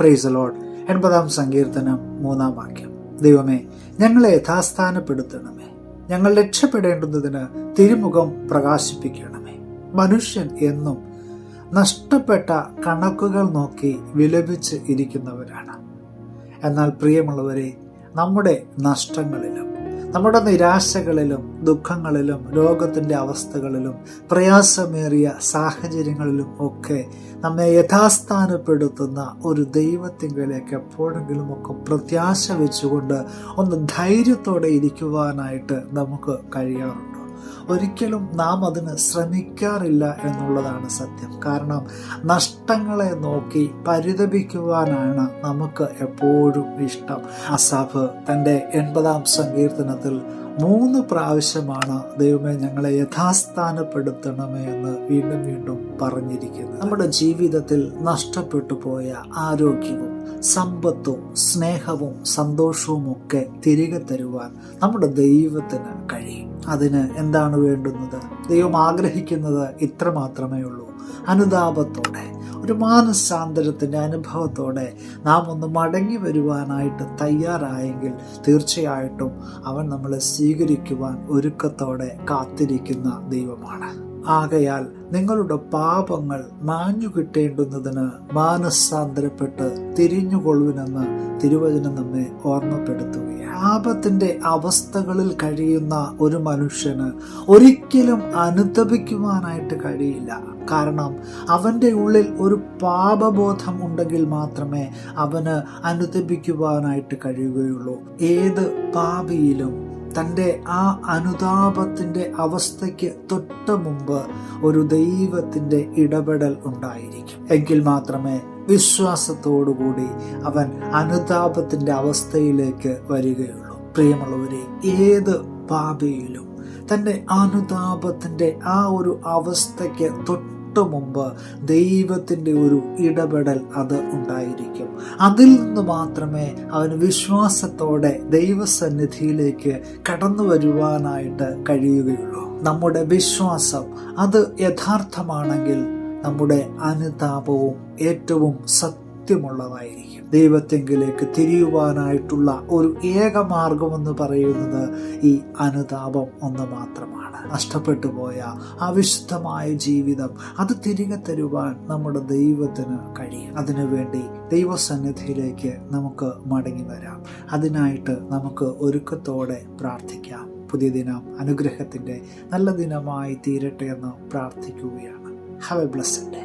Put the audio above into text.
Praise the Lord. 80-ാം സങ്കീർത്തനം 3-ാം വാക്യം. ദൈവമേ, ഞങ്ങളെ യഥാസ്ഥാനപ്പെടുത്തണമേ. ഞങ്ങൾ രക്ഷപ്പെടേണ്ടുന്നതിന് തിരുമുഖം പ്രകാശിപ്പിക്കണമേ. മനുഷ്യൻ എന്നും നഷ്ടപ്പെട്ട കണക്കുകൾ നോക്കി വിലപിച്ച് ഇരിക്കുന്നവരാണ്. എന്നാൽ പ്രിയമുള്ളവരെ, നമ്മുടെ നഷ്ടങ്ങളിലും നമ്മുടെ നിരാശകളിലും ദുഃഖങ്ങളിലും ലോകത്തിൻ്റെ അവസ്ഥകളിലും പ്രയാസമേറിയ സാഹചര്യങ്ങളിലും ഒക്കെ നമ്മെ യഥാസ്ഥാനപ്പെടുത്തുന്ന ഒരു ദൈവത്തിങ്കലേക്ക് എപ്പോഴെങ്കിലും ഒക്കെ പ്രത്യാശ വെച്ചുകൊണ്ട് ഒന്ന് ധൈര്യത്തോടെ ഇരിക്കുവാനായിട്ട് നമുക്ക് കഴിയാറുണ്ടോ? ഒരിക്കലും നാം അതിന് ശ്രമിക്കാറില്ല എന്നുള്ളതാണ് സത്യം. കാരണം നഷ്ടങ്ങളെ നോക്കി പരിതപിക്കുവാനാണ് നമുക്ക് എപ്പോഴും ഇഷ്ടം. ആസാഫ് തൻ്റെ 80-ാം സങ്കീർത്തനത്തിൽ 3 പ്രാവശ്യമാണ് ദൈവമേ ഞങ്ങളെ യഥാസ്ഥാനപ്പെടുത്തണമേ എന്ന് വീണ്ടും വീണ്ടും പറഞ്ഞിരിക്കുന്നത്. നമ്മുടെ ജീവിതത്തിൽ നഷ്ടപ്പെട്ടു പോയ ആരോഗ്യവും സമ്പത്തും സ്നേഹവും സന്തോഷവും ഒക്കെ തിരികെ തരുവാൻ നമ്മുടെ ദൈവത്തിന് കഴിയും. അതിന് എന്താണ് വേണ്ടുന്നത്? ദൈവം ആഗ്രഹിക്കുന്നത് ഇത്ര മാത്രമേ ഉള്ളൂ. അനുതാപത്തോടെ, ഒരു മാനസാന്തരത്തിൻ്റെ അനുഭവത്തോടെ നാം ഒന്ന് മടങ്ങി വരുവാനായിട്ട് തയ്യാറായെങ്കിൽ തീർച്ചയായിട്ടും അവൻ നമ്മളെ സ്വീകരിക്കുവാൻ ഒരുക്കത്തോടെ കാത്തിരിക്കുന്ന ദൈവമാണ്. ആകയാൽ നിങ്ങളുടെ പാപങ്ങൾ മാഞ്ഞു കിട്ടേണ്ടുന്നതിന് മാനസാന്തരപ്പെട്ട് തിരിഞ്ഞുകൊള്ളുവിനെന്ന് തിരുവചനം നമ്മെ ഓർമ്മപ്പെടുത്തുകയാണ്. പാപത്തിൻ്റെ അവസ്ഥകളിൽ കഴിയുന്ന ഒരു മനുഷ്യന് ഒരിക്കലും അനുതപിക്കുവാനായിട്ട് കഴിയില്ല. കാരണം അവൻ്റെ ഉള്ളിൽ ഒരു പാപബോധം ഉണ്ടെങ്കിൽ മാത്രമേ അവന് അനുതപിക്കുവാനായിട്ട് കഴിയുകയുള്ളൂ. ഏത് പാപിയിലും തൻ്റെ ആ അനുതാപത്തിൻ്റെ അവസ്ഥയ്ക്ക് തൊട്ട് മുമ്പ് ഒരു ദൈവത്തിൻ്റെ ഇടപെടൽ ഉണ്ടായിരിക്കും. എങ്കിൽ മാത്രമേ വിശ്വാസത്തോടുകൂടി അവൻ അനുതാപത്തിൻ്റെ അവസ്ഥയിലേക്ക് വരികയുള്ളൂ. പ്രിയമുള്ളവരെ, ഏത് പാപിയിലും തൻ്റെ അനുതാപത്തിൻ്റെ ആ ഒരു അവസ്ഥയ്ക്ക് തൊട്ട് മുമ്പ് ദൈവത്തിൻ്റെ ഒരു ഇടപെടൽ അത് ഉണ്ടായിരിക്കും. അതിൽ നിന്ന് മാത്രമേ അവന് വിശ്വാസത്തോടെ ദൈവസന്നിധിയിലേക്ക് കടന്നു വരുവാനായിട്ട് കഴിയുകയുള്ളൂ. നമ്മുടെ വിശ്വാസം അത് യഥാർത്ഥമാണെങ്കിൽ നമ്മുടെ അനുതാപവും ഏറ്റവും സത്യമുള്ളതായിരിക്കും. ദൈവത്തെങ്കിലേക്ക് തിരിയുവാനായിട്ടുള്ള ഒരു ഏക മാർഗമെന്ന് പറയുന്നത് ഈ അനുതാപം ഒന്ന് മാത്രമാണ്. നഷ്ടപ്പെട്ടു പോയ അവിശുദ്ധമായ ജീവിതം അത് തിരികെ തരുവാൻ നമ്മുടെ ദൈവത്തിന് കഴിയും. അതിനുവേണ്ടി ദൈവസന്നിധിയിലേക്ക് നമുക്ക് മടങ്ങി വരാം. അതിനായിട്ട് നമുക്ക് ഒരുക്കത്തോടെ പ്രാർത്ഥിക്കാം. പുതിയ ദിനം അനുഗ്രഹത്തിൻ്റെ നല്ല ദിനമായി തീരട്ടെ എന്ന് പ്രാർത്ഥിക്കുകയാണ്. Have A blessed day.